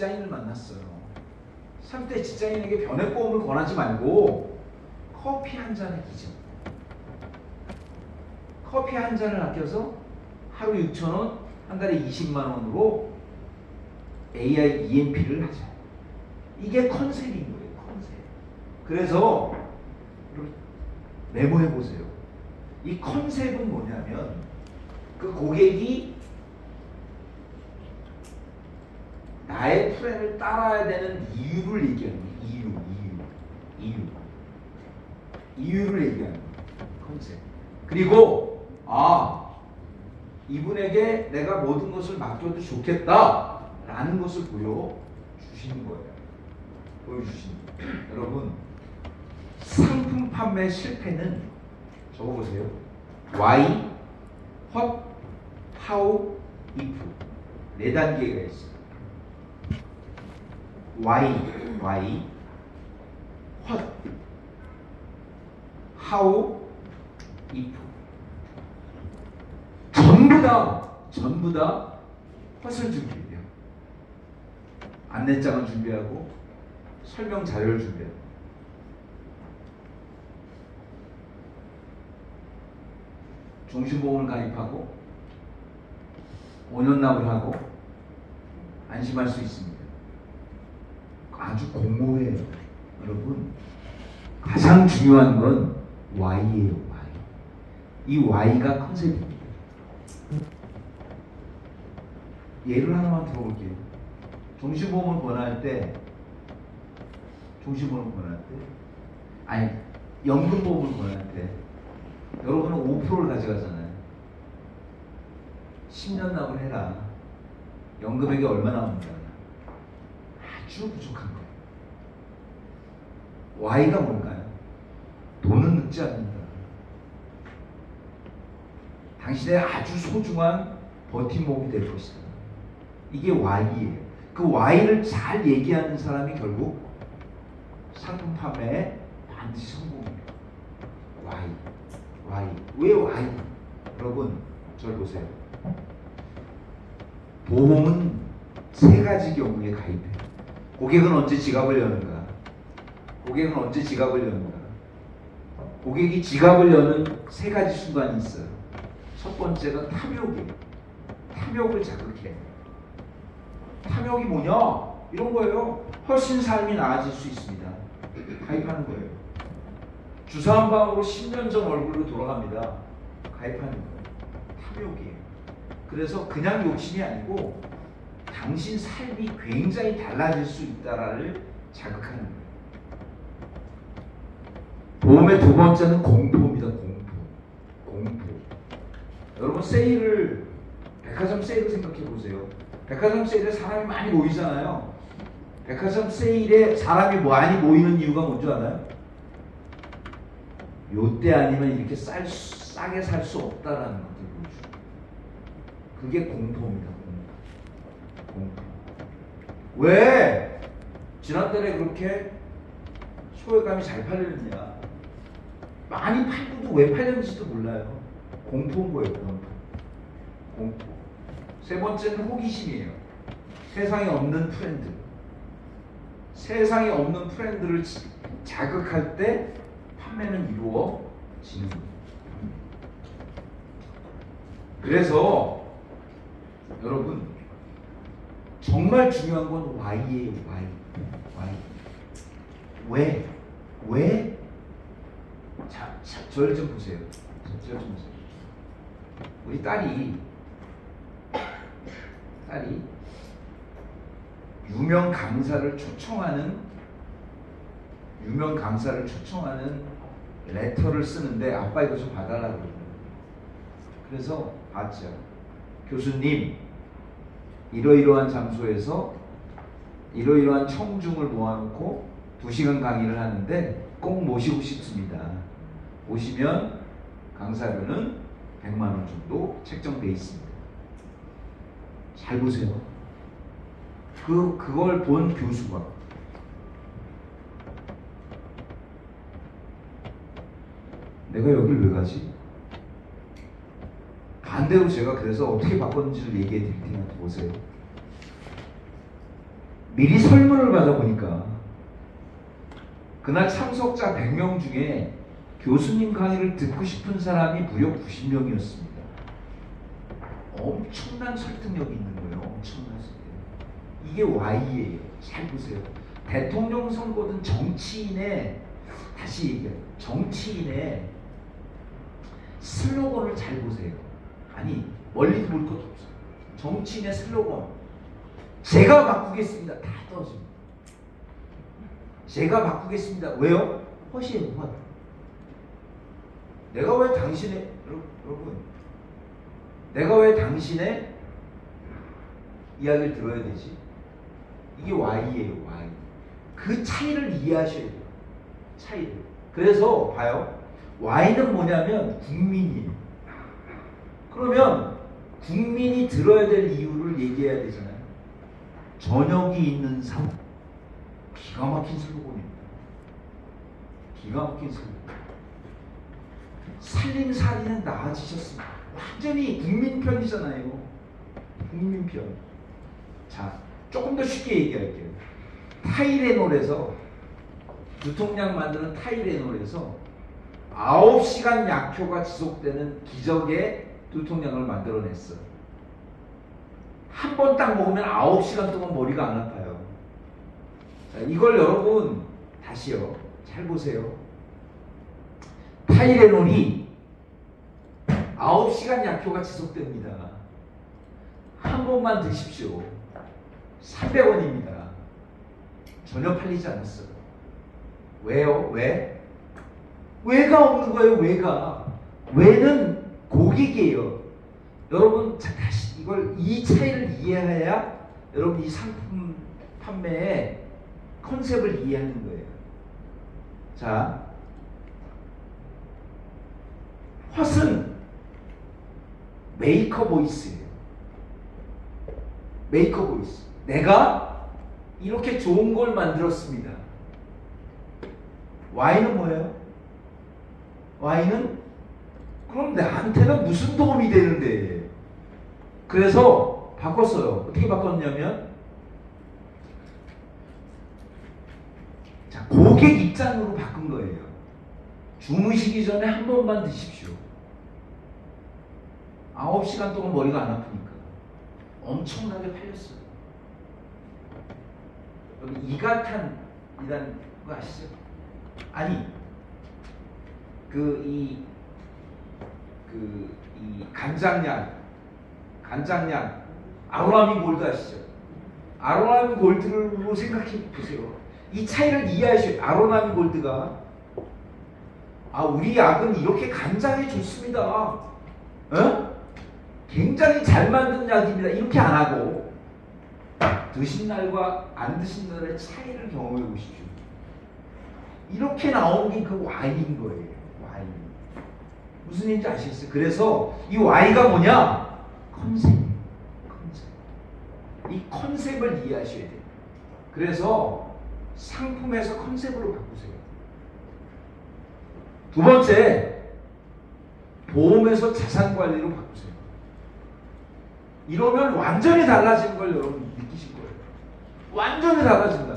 직장인을 만났어요. 30대 직장인에게 변액보험을 권하지 말고 커피 한 잔에 기증. 커피 한 잔을 아껴서 하루 6,000원, 한 달에 20만 원으로 AI EMP를 하자. 이게 컨셉인 거예요. 컨셉. 그래서 메모해 보세요. 이 컨셉은 뭐냐면 그 고객이 나의 플랜을 따라야 되는 이유를 얘기하는 거예요. 이유를 얘기하는 거예요. 컨셉. 그리고 이분에게 내가 모든 것을 맡겨도 좋겠다 라는 것을 보여주시는 거예요. 보여주시는 거예요. 여러분, 상품 판매 실패는 적어보세요. Why, What, How, If 4단계가 있어요. Why, What, How, If 전부 다 헛을 준비해요. 안내장을 준비하고 설명 자료를 준비하고 종신보험을 가입하고 5년 납을 하고 안심할 수 있습니다. 아주 공모해요. 여러분, 가장 중요한 건 Y예요. Y. 이 Y가 컨셉입니다. 예를 하나만 들어볼게요. 종신보험을 권할 때 아니 연금보험을 권할 때 여러분은 5%를 가져가잖아요. 10년 납을 해라. 연금액이 얼마 나옵니까? 아주 부족한 거예요. Y가 뭘까요? 돈은 늙지 않는다. 당신의 아주 소중한 버팀목이 될 것이다. 이게 Y예요. 그 Y를 잘 얘기하는 사람이 결국 상품 판매에 반드시 성공합니다. Y. 왜 Y? 여러분, 절 보세요. 보험은 3가지 경우에 가입해요. 고객은 언제 지갑을 여는가? 고객이 지갑을 여는 3가지 순간이 있어요. 첫 번째가 탐욕이에요. 탐욕을 자극해. 탐욕이 뭐냐? 이런 거예요. 훨씬 삶이 나아질 수 있습니다. 가입하는 거예요. 주사 한 방으로 10년 전 얼굴로 돌아갑니다. 가입하는 거예요. 탐욕이에요. 그래서 그냥 욕심이 아니고 당신 삶이 굉장히 달라질 수 있다를 자극하는 거예요. 보험의 2번째는 공포입니다. 공포. 여러분, 백화점 세일을 생각해 보세요. 백화점 세일에 사람이 많이 모이잖아요. 백화점 세일에 사람이 많이 모이는 이유가 뭔지 알아요? 요때 아니면 이렇게 싸게 살 수 없다라는 것을 보여줘요. 그게 공포입니다. 공포. 왜 지난달에 그렇게 소외감이 잘 팔렸느냐? 많이 팔고도 왜 팔렸는지도 몰라요. 공포인 거예요. 공포. 3번째는 호기심이에요. 세상에 없는 프렌드를 자극할 때 판매는 이루어지는 거예요. 그래서 여러분, 정말 중요한 건 Y예요. Y. 왜? 저를 좀 보세요. 우리 딸이 유명 강사를 초청하는 레터를 쓰는데 아빠 이거 좀 봐달라고 그러더라고요. 그래서 봤죠. 교수님, 이러이러한 장소에서 이러이러한 청중을 모아놓고 2시간 강의를 하는데 꼭 모시고 싶습니다. 오시면 강사료는 100만 원 정도 책정되어 있습니다. 잘 보세요. 그걸 본 교수가 내가 여길 왜 가지? 반대로 제가 그래서 어떻게 바꿨는지를 얘기해 드릴 테니까 보세요. 미리 설문을 받아보니까 그날 참석자 100명 중에 교수님 강의를 듣고 싶은 사람이 무려 90명이었습니다. 엄청난 설득력이 있는 거예요. 엄청난 설득력. 이게 Y예요. 잘 보세요. 대통령 선거든 정치인의, 다시 얘기해요, 정치인의 슬로건을 잘 보세요. 아니 멀리 볼 것도 없어요. 정치인의 슬로건, 제가 바꾸겠습니다. 다 떨어집니다. 제가 바꾸겠습니다. 왜요? 헛이에요. 헛. 내가 왜 당신의, 여러분, 내가 왜 당신의 이야기를 들어야 되지? 이게 Y예요. Y. 그 차이를 이해하셔야 돼요. 차이를. 그래서 봐요. Y는 뭐냐면 국민이에요. 그러면 국민이 들어야 될 이유를 얘기해야 되잖아요. 저녁이 있는 삶. 기가 막힌 슬로건입니다. 기가 막힌 슬로건. 살림살이는 나아지셨습니다. 완전히 국민 편이잖아요. 국민 편. 자, 조금 더 쉽게 얘기할게요. 타이레놀에서, 두통약 만드는 타이레놀에서 9시간 약효가 지속되는 기적의 두통약을 만들어냈어. 한 번 딱 먹으면 9시간 동안 머리가 안 아파요. 자, 이걸 여러분 다시요. 잘 보세요. 타이레놀이 9시간 약효가 지속됩니다. 한 번만 드십시오. 300원입니다. 전혀 팔리지 않았어요. 왜요? 왜? 왜가 없는 거예요. 왜가. 왜는 고객이에요. 여러분 다시 이걸, 이 차이를 이해해야 여러분 이 상품 판매의 컨셉을 이해하는 거예요. 자, 헛은 메이커 보이스예요. 메이커 보이스. 내가 이렇게 좋은 걸 만들었습니다. Y는 뭐예요? Y는 그럼 나한테는 무슨 도움이 되는데? 그래서 바꿨어요. 어떻게 바꿨냐면, 자, 고객 입장으로 바꾼 거예요. 주무시기 전에 한 번만 드십시오. 9시간 동안 머리가 안 아프니까. 엄청나게 팔렸어요. 여기 이가탄이라는 거 아시죠? 아니, 이 간장약, 아로라민 골드 아시죠? 아로라민 골드로 생각해 보세요. 이 차이를 이해하셔요. 아로라민 골드가, 우리 약은 이렇게 간장이 좋습니다. 어? 굉장히 잘 만든 약입니다. 이렇게 안 하고 드신 날과 안 드신 날의 차이를 경험해 보십시오. 이렇게 나온 게 그 Y인 거예요. Y. 무슨 얘기인지 아시겠어요? 그래서 이 Y가 뭐냐? 컨셉. 이 컨셉을 이해하셔야 돼요. 그래서 상품에서 컨셉으로 바꾸세요. 두 번째, 보험에서 자산관리로 바꾸세요. 이러면 완전히 달라진 걸 여러분 느끼실 거예요. 완전히 달라진다.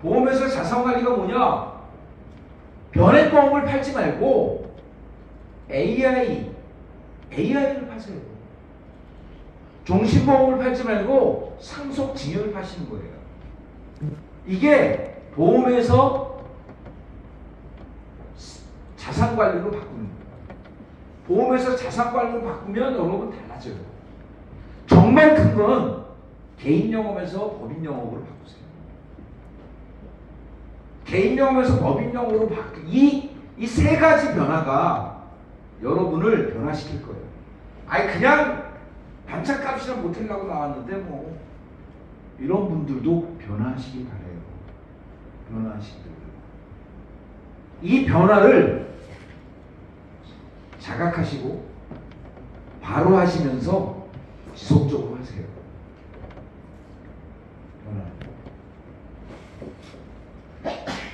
보험에서 자산관리가 뭐냐? 변액보험을 팔지 말고 AI를 파세요. 종신보험을 팔지 말고 상속증여를 파시는 거예요. 이게 보험에서 자산관리로 바꾸는 거예요. 보험에서 자산관리로 바꾸면 여러분 달라져요. 정말 큰 건 개인영업에서 법인영업으로 바꾸세요. 개인영업에서 법인영업으로 이 세 가지 변화가 여러분을 변화시킬 거예요. 그냥 반찬값이나 모텔라고 나왔는데 뭐 이런 분들도 변화하시길 바래요. 변화하시길. 이 변화를 자각하시고 바로 하시면서 지속적으로 하세요.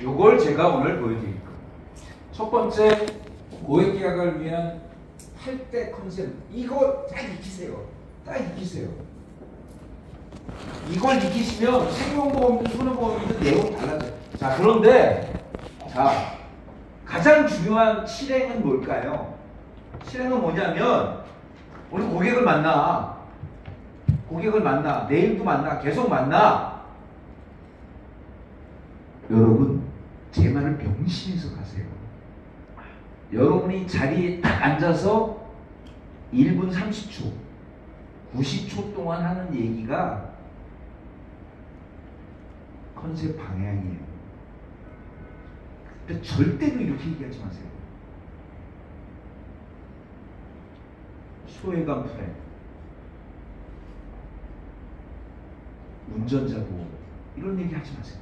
요걸 제가 오늘 보여드릴 거예요. 첫 번째, 고액 계약을 위한 8대 컨셉. 이거 딱 익히세요. 딱 익히세요. 이걸 익히시면 생명보험이든 손해보험이든 내용이 달라져요. 자, 그런데 자, 가장 중요한 실행은 뭘까요? 실행은 뭐냐면 우리 고객을 만나. 내일도 만나. 계속 만나. 여러분, 제 말을 명심해서 가세요. 여러분이 자리에 딱 앉아서 1분 30초, 90초 동안 하는 얘기가 컨셉 방향이에요. 근데 절대로 이렇게 얘기하지 마세요. 소외감 프레, 운전자 보호, 이런 얘기 하지 마세요.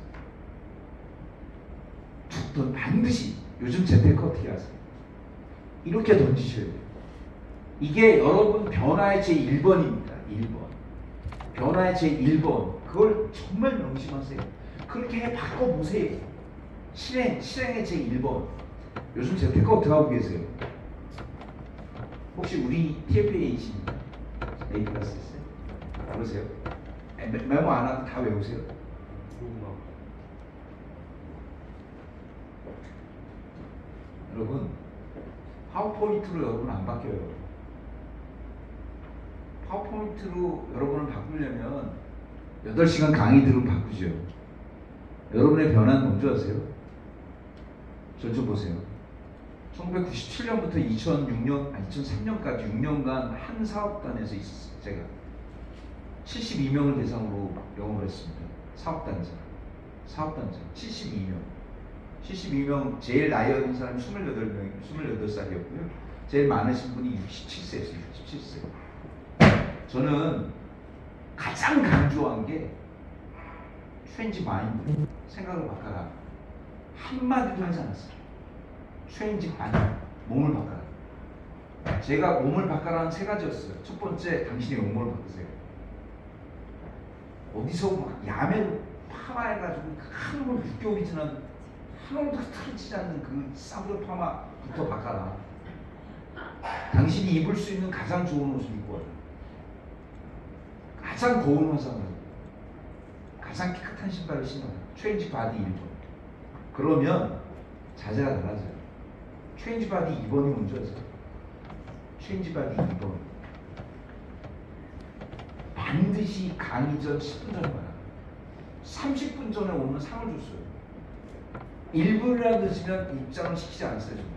넌 반드시 요즘 재테크 어떻게 하세요? 이렇게 던지셔야 돼요. 이게 여러분 변화의 제1번입니다. 1번. 변화의 제1번. 그걸 정말 명심하세요. 그렇게 바꿔보세요. 실행의 제1번. 요즘 재테크 어떻게 하고 계세요? 혹시 우리 TFA이십니까? A 클래스 있어요? 모르세요? 메모 안 하고 다 외우세요? 여러분, 파워포인트로 여러분 안 바뀌어요. 파워포인트로 여러분을 바꾸려면 8시간 강의 들으면 바꾸죠. 여러분의 변화는 뭔지 아세요? 저 좀 보세요. 1997년부터 2003년까지 6년간 한 사업단에서 있었어요. 제가 72명을 대상으로 영업을 했습니다. 사업단장 72명. 제일 나이 어린 사람이 28살이었고요. 제일 많으신 분이 67세였어요. 67세. 저는 가장 강조한 게 체인지 마인드, 생각을 바꿔라. 한마디도 하지 않았어요. 체인지 마인드, 몸을 바꿔라. 제가 몸을 바꿔라는 3가지였어요. 첫 번째, 당신의 용모를 바꾸세요. 어디서 막 야매로 파마해가지고 한 놈을 6개월이 지난 한 놈도 틀어지지 않는 그 싸구려 파마부터 바꿔라. 당신이 입을 수 있는 가장 좋은 옷을 입고 와라. 가장 고운 화장을 하고 가장 깨끗한 신발을 신어라. 체인지 바디 1번. 그러면 자세가 달라져요. 체인지 바디 2번이 뭔지 아세요? 체인지 바디 2번. 반드시 강의 전 10분 전에 와요. 30분 전에 오면 상을 줬어요. 1분이라도 늦으면 입장을 시키지 않았어요. 정말.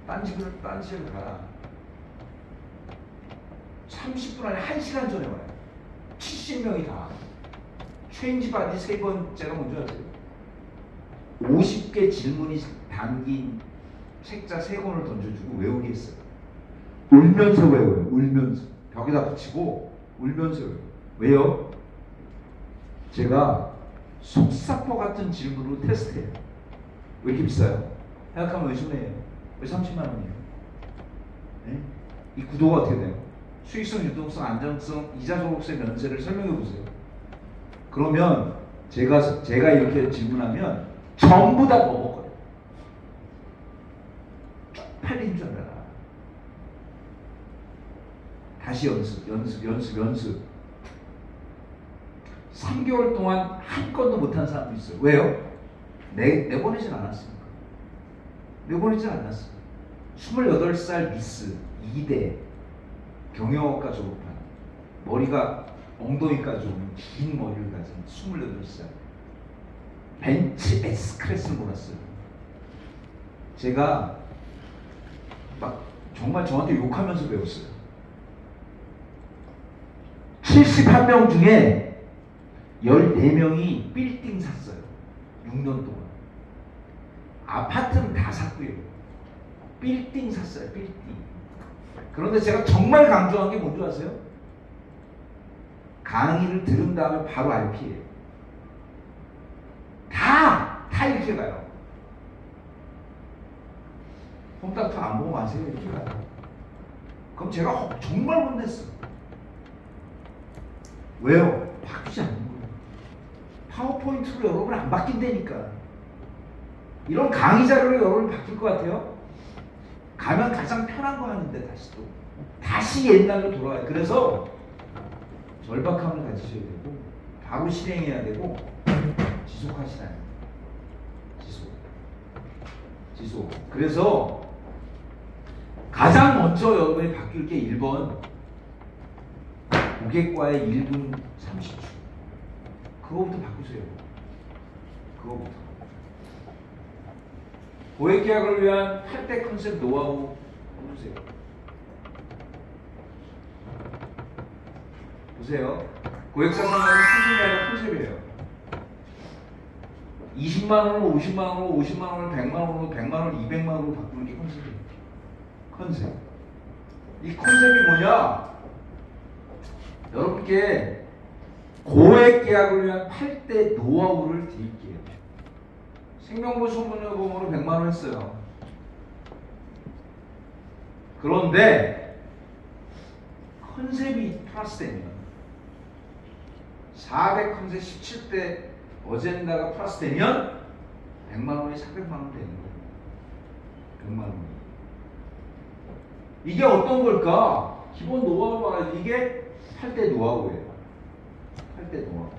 딴 집을 가라. 30분 안에 1시간 전에 와요. 70명이 다. 체인지 바디 3번째가 뭔지 아세요? 50개 질문이 담긴 책자 3권을 던져주고 외우게 했어요. 울면서 외워요. 울면서. 벽에다 붙이고 울면서 외워요. 왜요? 제가 속사포 같은 질문으로 테스트해요. 왜 이렇게 비싸요? 생각하면 왜 손해예요? 왜 30만 원이에요? 네? 이 구도가 어떻게 돼요? 수익성, 유동성, 안정성, 이자 소득세 면세를 설명해 보세요. 그러면 제가 이렇게 질문하면 전부 다 먹었거든요. 쪽팔린 줄 알아. 다시 연습. 3개월 동안 한 건도 못한 사람도 있어요. 왜요? 내보내진 않았습니까? 내보내진 않았어요. 28살 미스 2대 경영학과 졸업한 머리가 엉덩이까지 오는 긴 머리를 가진 28살 벤츠 S클래스를 몰았어요. 제가 막 정말 저한테 욕하면서 배웠어요. 71명 중에 14명이 빌딩 샀어요. 6년 동안. 아파트는 다 샀고요. 빌딩 샀어요. 빌딩. 그런데 제가 정말 강조한 게 뭔지 아세요? 강의를 들은 다음에 바로 RP예요. 다 이렇게 가요. 홈닥터 안 보고 마세요. 이렇게 가요. 그럼 제가 정말 혼냈어. 왜요? 바뀌지 않는 거예요. 파워포인트로 여러분 안 바뀐다니까. 이런 강의 자료로 여러분 바뀔 것 같아요? 가면 가장 편한 거 하는데 다시 옛날로 돌아가요. 그래서 절박함을 가지셔야 되고 바로 실행해야 되고 지속하시라는 거예요. 지속. 그래서 가장 먼저 여러분이 바뀔 게 1번 고객과의 1분 30초. 그거부터 바꾸세요. 그거부터. 고객 계약을 위한 8대 컨셉 노하우 보세요. 보세요. 고객사 상담은 상품이 아니라 컨셉이에요. 20만 원으로 50만 원으로 50만 원을 100만 원으로 100만 원을 200만 원으로 바꾸는 게 컨셉이에요. 컨셉. 이 컨셉이 뭐냐? 여러분께 고액 계약을 위한 8대 노하우를 드릴게요. 생명보 소문여보험으로 100만 원 했어요. 그런데 컨셉이 플러스되면 400 컨셉 17대 어젠다가 플러스되면 100만 원이 400만 원 되는 거예요. 100만 원. 이게 어떤 걸까? 기본 노하우가 이게 8대 노하우예요. 8대 노하우.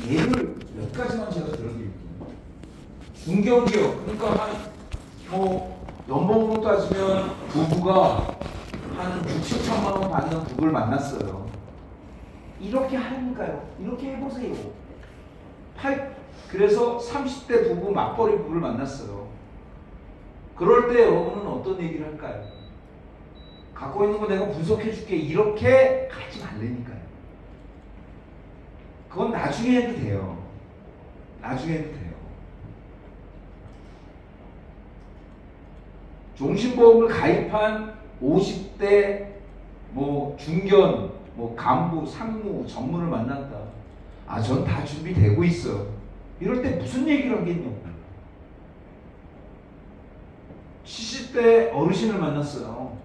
예를 몇 가지만 제가 들어드릴게요. 중견기업, 그러니까 연봉으로 따지면 부부가 한 6, 7천만 원 받는 부부를 만났어요. 이렇게 하니까요. 이렇게 해보세요. 그래서 30대 부부, 맞벌이 부부를 만났어요. 그럴 때 여러분은 어떤 얘기를 할까요? 갖고 있는 거 내가 분석해줄게. 이렇게 하지 말라니까요. 그건 나중에 해도 돼요. 나중에 해도 돼요. 종신보험을 가입한 50대 중견, 간부, 상무, 전문을 만났다. 전 다 준비되고 있어. 이럴 때 무슨 얘기를 하겠냐고. 70대 어르신을 만났어요.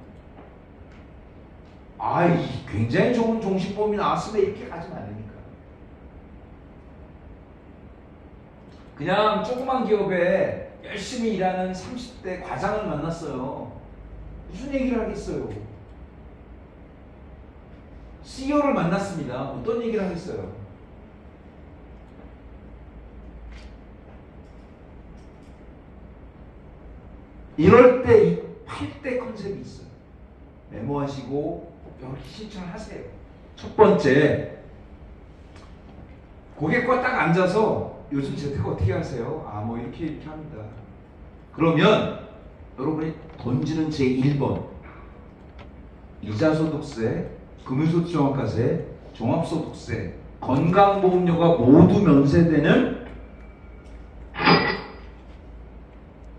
굉장히 좋은 종신보험이 나왔으면 이렇게 가지 말라니까. 그냥 조그만 기업에 열심히 일하는 30대 과장을 만났어요. 무슨 얘기를 하겠어요? CEO를 만났습니다. 어떤 얘기를 하겠어요? 이럴 때 이 8대 컨셉이 있어요. 메모하시고 이렇게 실천하세요. 첫 번째, 고객과 딱 앉아서 요즘 재테크 어떻게 하세요? 이렇게 합니다. 그러면 여러분이 던지는 제1번 이자소득세, 금융소득종합과세, 종합소득세, 건강보험료가 모두 면세되는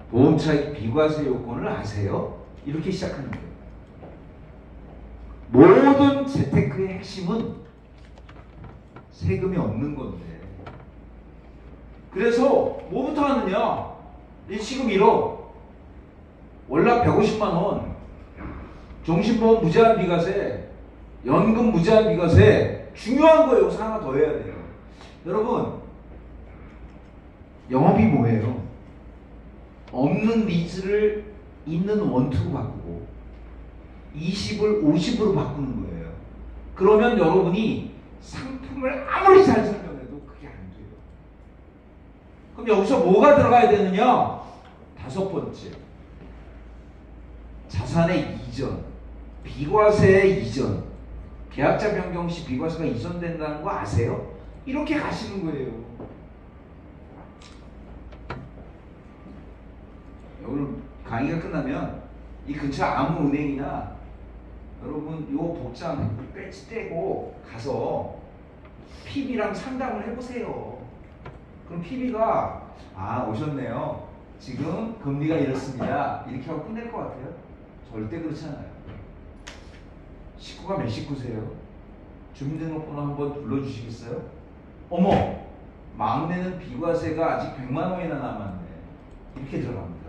보험차익 비과세 요건을 아세요? 이렇게 시작하는 거예요. 모든 재테크의 핵심은 세금이 없는 건데. 그래서 뭐부터 하느냐? 지금 1억, 월납 150만 원, 종신보험 무제한 비과세, 연금 무제한 비과세, 중요한 거예요. 여기서 하나 더 해야 돼요. 여러분, 영업이 뭐예요? 없는 리즈를 있는 원투로 바꾸고 20을 50으로 바꾸는 거예요. 그러면 여러분이 상품을 아무리 잘 설명해도 그게 안 돼요. 그럼 여기서 뭐가 들어가야 되느냐? 5번째, 자산의 이전, 비과세의 이전. 계약자 변경 시 비과세가 이전된다는 거 아세요? 이렇게 가시는 거예요. 오늘 강의가 끝나면 이 근처 아무 은행이나 여러분 요 복장 배지 떼고 가서 PB랑 상담을 해보세요. 그럼 PB가 오셨네요. 지금 금리가 이렇습니다. 이렇게 하고 끝낼 것 같아요? 절대 그렇지 않아요. 식구가 몇 식구세요? 주민등록번호 한번 불러주시겠어요? 어머, 막내는 비과세가 아직 100만 원이나 남았네. 이렇게 들어갑니다.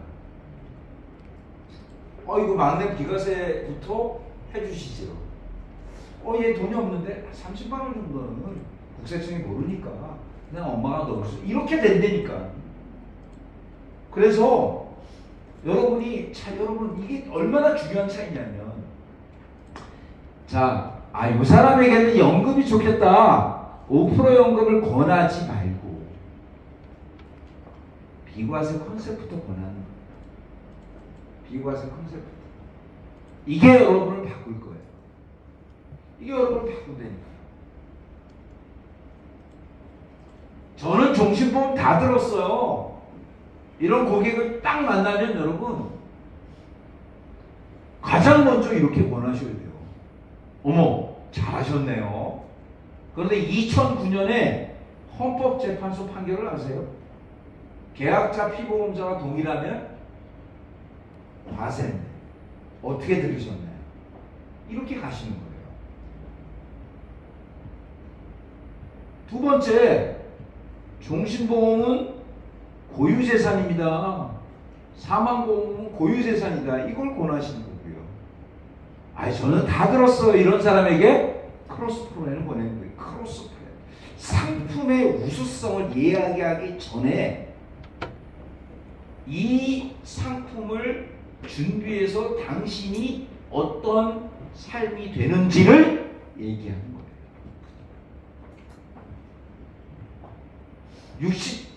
이거 막내 비과세부터 해주시죠. 얘 돈이 없는데 30만 원 정도는 국세청이 모르니까 그냥 엄마가 넣어주세요. 이렇게 된다니까. 그래서 여러분 이게 얼마나 중요한 차이냐면, 자, 이 사람에게는 연금이 좋겠다. 5% 연금을 권하지 말고 비과세 컨셉부터 권하는 거예요. 비과세 컨셉부터. 이게 여러분을 바꿀 거예요. 이게 여러분을 바꾼다니까. 저는 종신보험 다 들었어요. 이런 고객을 딱 만나면 여러분 가장 먼저 이렇게 권하셔야 돼요. 어머, 잘하셨네요. 그런데 2009년에 헌법재판소 판결을 아세요? 계약자 피보험자가 동일하면 과세인데 어떻게 들으셨나요? 이렇게 가시는 거예요. 두 번째, 종신보험은 고유재산입니다. 사망보험은 고유재산이다. 이걸 권하시는 거고요. 저는 다 들었어요. 이런 사람에게 크로스프로에는 권하는 거예요. 크로스프로. 상품의 우수성을 이야기하기 전에 이 상품을 준비해서 당신이 어떤 삶이 되는지를 얘기하는 거예요.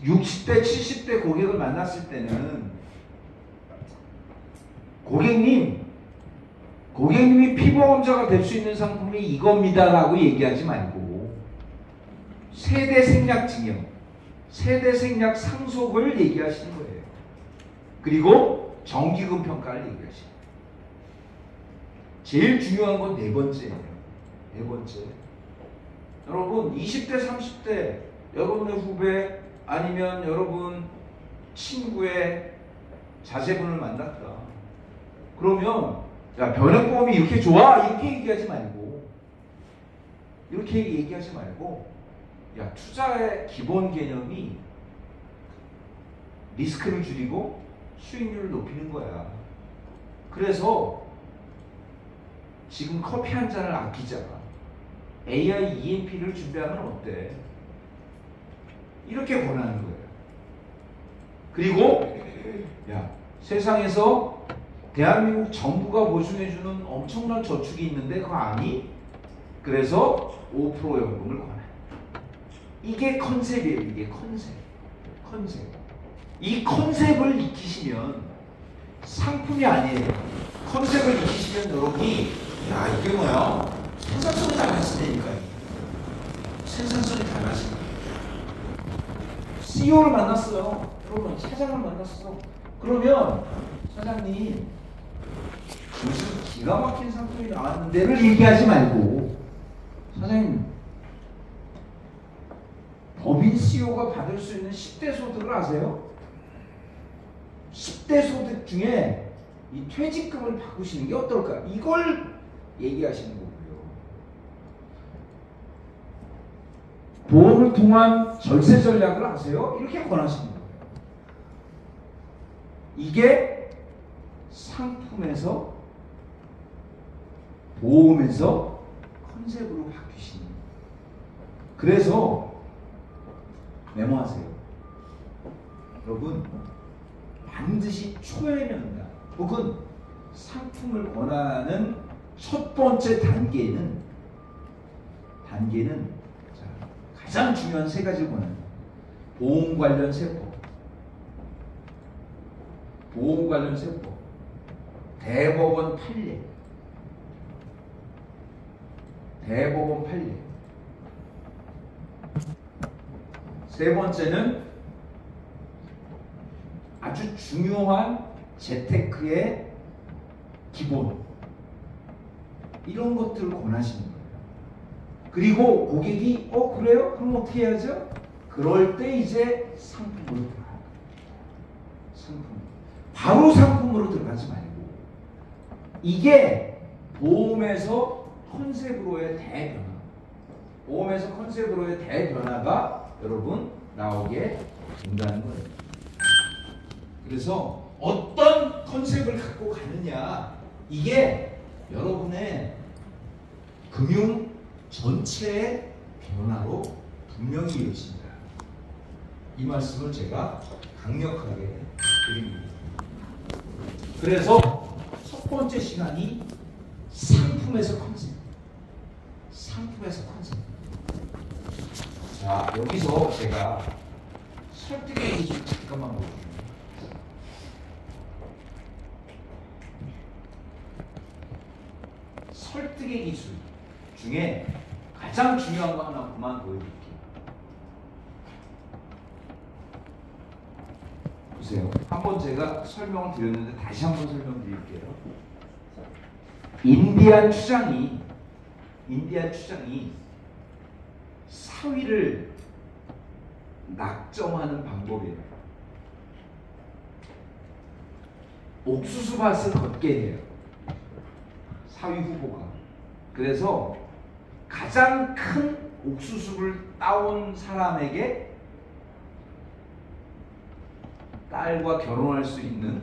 60대, 70대 고객을 만났을 때는 고객님이 피보험자가 될 수 있는 상품이 이겁니다 라고 얘기하지 말고 세대 생략 증여, 세대 생략 상속을 얘기하시는 거예요. 그리고 정기금 평가를 얘기하시는 거예요. 제일 중요한 건 네 번째예요. 네 번째. 여러분 20대, 30대 여러분의 후배 아니면 여러분 친구의 자제분을 만났다. 그러면 야, 변액보험이 이렇게 좋아? 이렇게 얘기하지 말고 야, 투자의 기본 개념이 리스크를 줄이고 수익률을 높이는 거야. 그래서 지금 커피 한 잔을 아끼잖아. AI EMP를 준비하면 어때? 이렇게 권하는 거예요. 그리고 야, 세상에서 대한민국 정부가 보증해주는 엄청난 저축이 있는데 그거 아니? 그래서 5% 연금을 권해. 이게 컨셉이에요. 이게 컨셉. 이 컨셉을 익히시면 상품이 아니에요. 컨셉을 익히시면 여러분이 야, 이게 뭐야? 생산성이 달라지니까요. 생산성이 달라지니까. CEO를 만났어요. 여러분 사장을 만났어. 그러면 사장님 무슨 기가 막힌 상품이 나왔는데를 얘기하지 말고 사장님 법인 CEO가 받을 수 있는 10대 소득을 아세요? 10대 소득 중에 이 퇴직금을 바꾸시는 게 어떨까? 이걸 얘기하시는 거고요. 보험을 통한 절세 전략을 아세요? 이렇게 권하시는 거예요. 이게 상품에서 보험에서 컨셉으로 바뀌시는 거예요. 그래서 메모하세요. 여러분 반드시 초연연다 혹은 상품을 권하는 첫 번째 단계는 자, 가장 중요한 세 가지를 권합니다. 보험 관련 세법, 대법원 판례. 세 번째는 아주 중요한 재테크의 기본. 이런 것들을 권하시는 거예요. 그리고 고객이 그래요? 그럼 어떻게 해야죠? 그럴 때 이제 상품으로 들어가요. 바로 상품으로 들어가지 말고 이게 보험에서 컨셉으로의 대변화가 여러분 나오게 된다는 거예요. 그래서 어떤 컨셉을 갖고 가느냐 이게 여러분의 금융 전체의 변화로 분명히 이어집니다. 이 말씀을 제가 강력하게 드립니다. 그래서 첫 번째 시간이 상품에서 컨셉. 자, 여기서 제가 설득의 기술 잠깐만 보여줄게요. 설득의 기술 중에 가장 중요한 거 하나 그만 보여드릴게요. 보세요. 한번 제가 설명을 드렸는데 다시 한번 설명드릴게요. 인디안 추장이 사위를 낙점하는 방법이에요. 옥수수밭을 걷게 해요. 사위 후보가. 그래서 가장 큰 옥수수를 따온 사람에게 딸과 결혼할 수 있는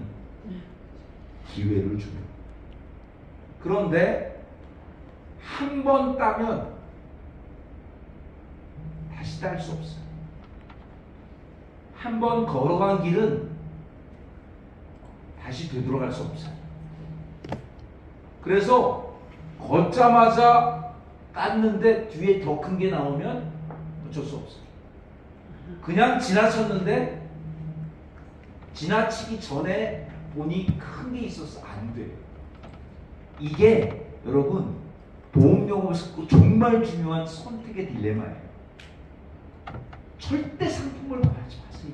기회를 줘요. 그런데 한 번 따면 다시 딸 수 없어요. 한 번 걸어간 길은 다시 되돌아갈 수 없어요. 그래서 걷자마자 땄는데 뒤에 더 큰 게 나오면 어쩔 수 없어요. 그냥 지나쳤는데 지나치기 전에 보니 큰 게 있어서 안 돼요. 이게 여러분 보험용어에서 정말 중요한 선택의 딜레마예요. 절대 상품을 구하지 마세요.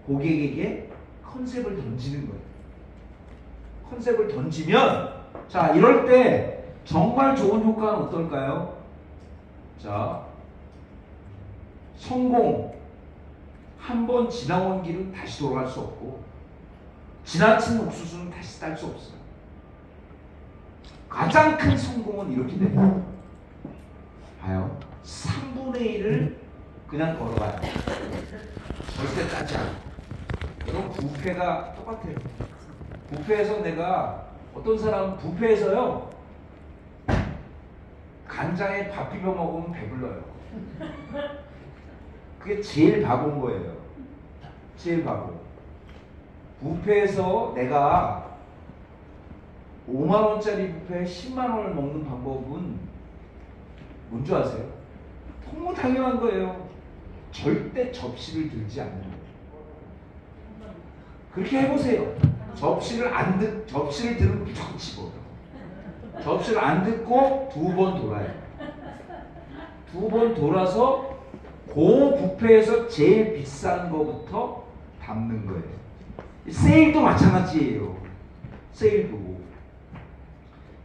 고객에게 컨셉을 던지는 거예요. 컨셉을 던지면 자 이럴 때 정말 좋은 효과는 어떨까요? 자 성공 한 번 지나온 길은 다시 돌아갈 수 없고 지나친 옥수수는 다시 딸 수 없어요. 가장 큰 성공은 이렇게 돼요. 봐요. 3분의 1을 그냥 걸어가요. 절대 따지 않고. 여러분 뷔페가 똑같아요. 뷔페에서 내가 어떤 사람은 뷔페에서요 간장에 밥 비벼 먹으면 배불러요. 그게 제일 바본 거예요. 제일 바보. 뷔페에서 내가 5만원짜리 뷔페에 10만원을 먹는 방법은 뭔지 아세요? 너무 당연한 거예요. 절대 접시를 들지 않는 거예요. 그렇게 해보세요. 접시를 들으면 무조건 집어요. 접시를 안 듣고 2번 돌아요. 2번 돌아서 그 뷔페에서 제일 비싼 거부터 담는 거예요. 세일도 마찬가지예요. 세일도.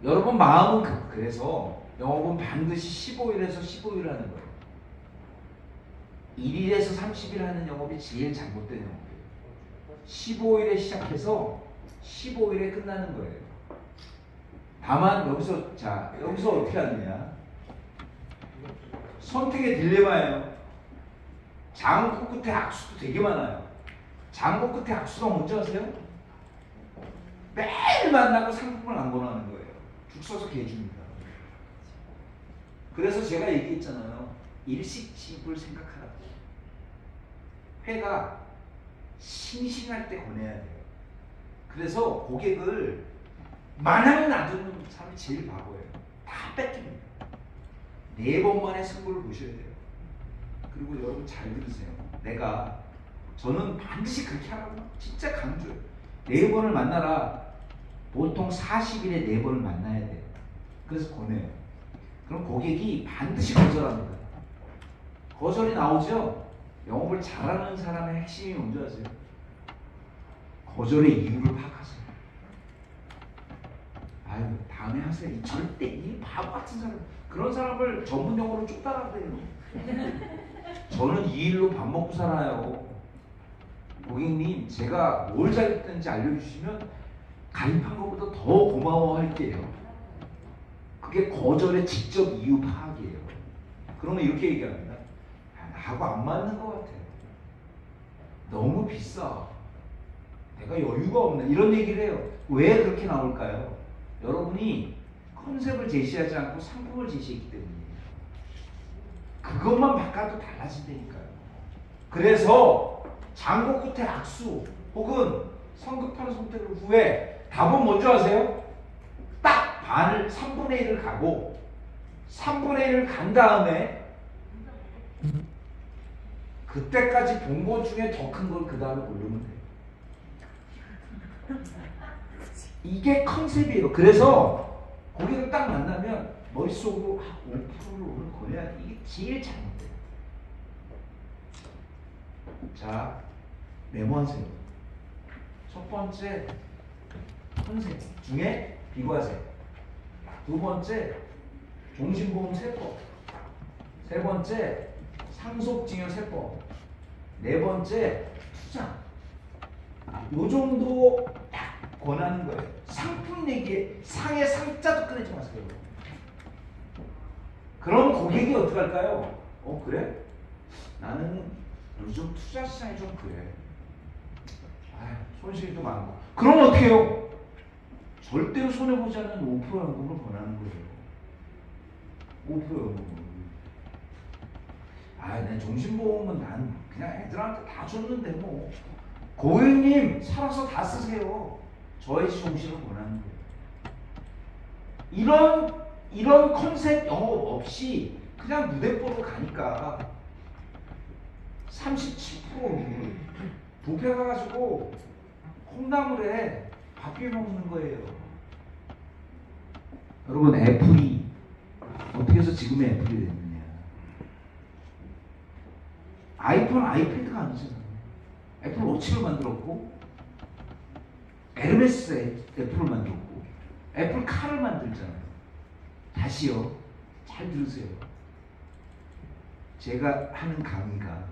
여러분 마음은 그래서 영업은 반드시 15일에서 15일 하는 거예요. 1일에서 30일 하는 영업이 제일 잘못된 영업이에요. 15일에 시작해서 15일에 끝나는 거예요. 다만 여기서 어떻게 하느냐? 선택의 딜레마예요. 장고 끝에 악수도 되게 많아요. 장고 끝에 악수가 뭔지 아세요? 매일 만나고 상품을 안 권하는 거예요. 죽 써서 개줍니다. 그래서 제가 얘기했잖아요. 일식집을 생각하라고. 회가 싱싱할 때 권해야 돼요. 그래서 고객을 마냥 놔두는 사람이 제일 바보예요. 다 뺏깁니다. 4번 만에 승부를 보셔야 돼요. 그리고 여러분 잘 들으세요. 저는 반드시 그렇게 하라고 진짜 강조해요. 4번을 만나라. 보통 40일에 4번을 만나야 돼요. 그래서 권해요. 그럼 고객이 반드시 거절합니다. 거절이 나오죠? 영업을 잘하는 사람의 핵심이 뭔지 아세요? 거절의 이유를 파악하세요. 아유 다음에 하세요. 절대 이 바보 같은 사람 그런 사람을 전문 용어로 쭉 따라대요. 저는 이 일로 밥 먹고 살아요. 고객님 제가 뭘 잘했는지 알려주시면 가입한 것보다 더 고마워할게요. 그게 거절의 직접 이유 파악이에요. 그러면 이렇게 얘기합니다. 나하고 안 맞는 것 같아. 너무 비싸. 내가 여유가 없네. 이런 얘기를 해요. 왜 그렇게 나올까요? 여러분이 컨셉을 제시하지 않고 상품을 제시했기 때문이에요. 그것만 바꿔도 달라진다니까요. 그래서 장고 끝에 악수 혹은 성급한 선택을 후에 답은 뭔지 아세요? 딱 반을 3분의 1을 가고 3분의 1을 간 다음에 그때까지 본 것 중에 더 큰 걸 그 다음에 고르면 돼요. 이게 컨셉이에요. 그래서 고객을 딱 만나면 머릿속으로 5%를 오늘 걸려야 돼. 이게 제일 잘못돼요. 자, 메모하세요. 첫 번째, 컨셉 중에 비과세. 두 번째, 종신보험 세법. 세 번째, 상속증여 세법. 네 번째, 투자. 요 정도 딱 권하는 거예요. 상품 얘기에 상에 상자도 꺼내지 마세요. 그럼 고객이 어떻게 할까요? 그래? 나는 요즘 투자 시장이 좀 그래. 손실이 좀 많고. 그럼 어떻게 해요? 절대로 손해보지 않는 5% 연금을 권하는 거예요. 5% 연금을. 내 종신보험은 난 그냥 애들한테 다 줬는데 뭐. 고객님 살아서 다 쓰세요. 저의 종신을 권하는 거예요. 이런 컨셉 영업 없이 그냥 무대뽀로 가니까 37% 부페 가가지고 콩나물에 밥 비벼 먹는 거예요. 여러분, 애플이 어떻게 해서 지금의 애플이 됐느냐? 아이폰, 아이패드가 아니잖아요. 애플 워치를 만들었고, 에르메스 애플을 만들었고, 애플 카를 만들잖아요. 다시요, 잘 들으세요. 제가 하는 강의가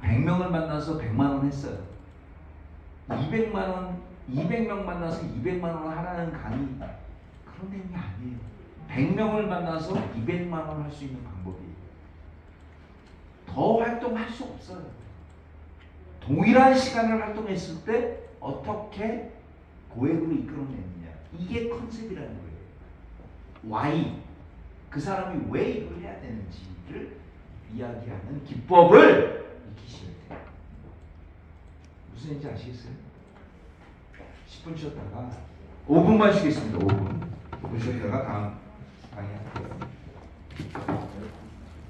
100명을 만나서 100만 원 했어요. 200명 만나서 200만 원 하라는 강의, 그런 내용이 아니에요. 100명을 만나서 200만 원 할 수 있는 방법이에요. 더 활동할 수 없어요. 동일한 시간을 활동했을 때 어떻게 고액으로 이끌어내느냐. 이게 컨셉이라는 거예요. Why? 그 사람이 왜 이걸 해야 되는지를 이야기하는 기법을 익히셔야 돼요. 무슨 얘기인지 아시겠어요? 10분 쉬었다가 5분만 쉬겠습니다. 5분 쉬었다가 다음 강의 할게요.